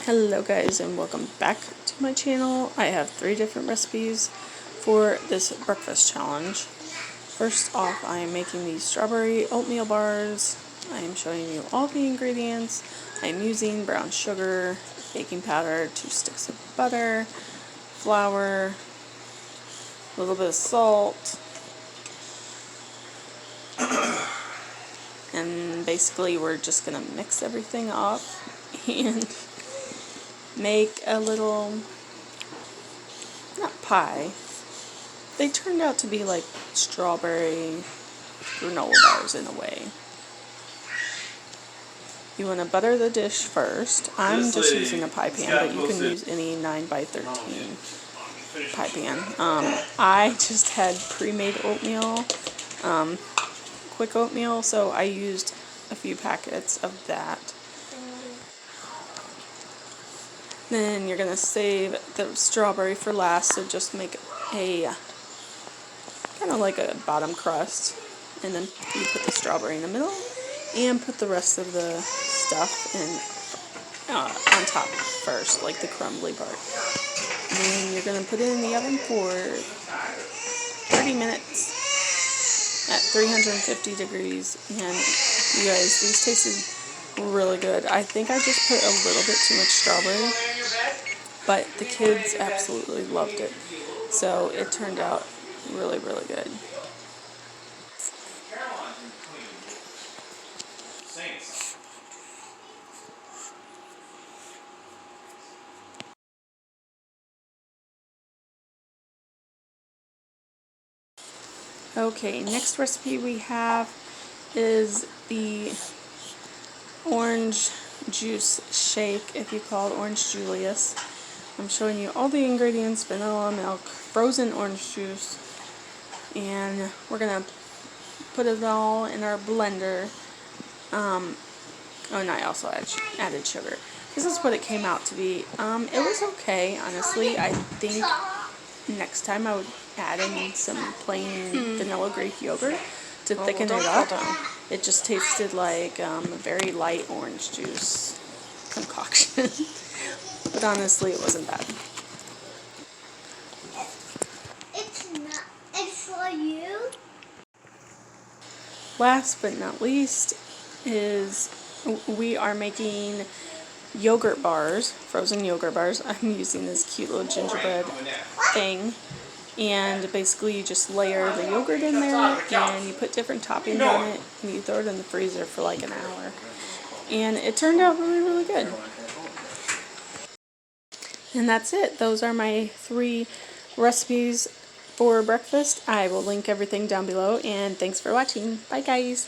Hello guys, and welcome back to my channel. I have 3 different recipes for this breakfast challenge. First off, I am making these strawberry oatmeal bars. I am showing you all the ingredients. I am using brown sugar, baking powder, 2 sticks of butter, flour, a little bit of salt, and basically we're just going to mix everything up and make a little, not pie, they turned out to be like strawberry granola bars in a way. You want to butter the dish first. I'm just using a pie pan, but you can use any 9x13 pie pan. I just had pre-made oatmeal, quick oatmeal, so I used a few packets of that. Then you're going to save the strawberry for last, so just make a kind of like a bottom crust, and then you put the strawberry in the middle and put the rest of the stuff in on top first, like the crumbly part. And then you're going to put it in the oven for 30 minutes at 350 degrees, and you guys, these tasted really good. I think I just put a little bit too much strawberry, but the kids absolutely loved it, so it turned out really, really good. Okay, next recipe we have is the orange juice shake, if you call it orange Julius. I'm showing you all the ingredients: vanilla milk, frozen orange juice, and we're going to put it all in our blender. Oh, and I also added sugar. This is what it came out to be. It was okay, honestly. I think next time I would add in some plain vanilla Greek yogurt to thicken it up. It just tasted like a very light orange juice concoction. But honestly, it wasn't bad. It's for you. Last but not least is we are making yogurt bars, frozen yogurt bars. I'm using this cute little gingerbread thing. And basically you just layer the yogurt in there, and you put different toppings on it, and you throw it in the freezer for like an hour. And it turned out really, really good. And that's it. Those are my 3 recipes for breakfast. I will link everything down below, and thanks for watching. Bye guys.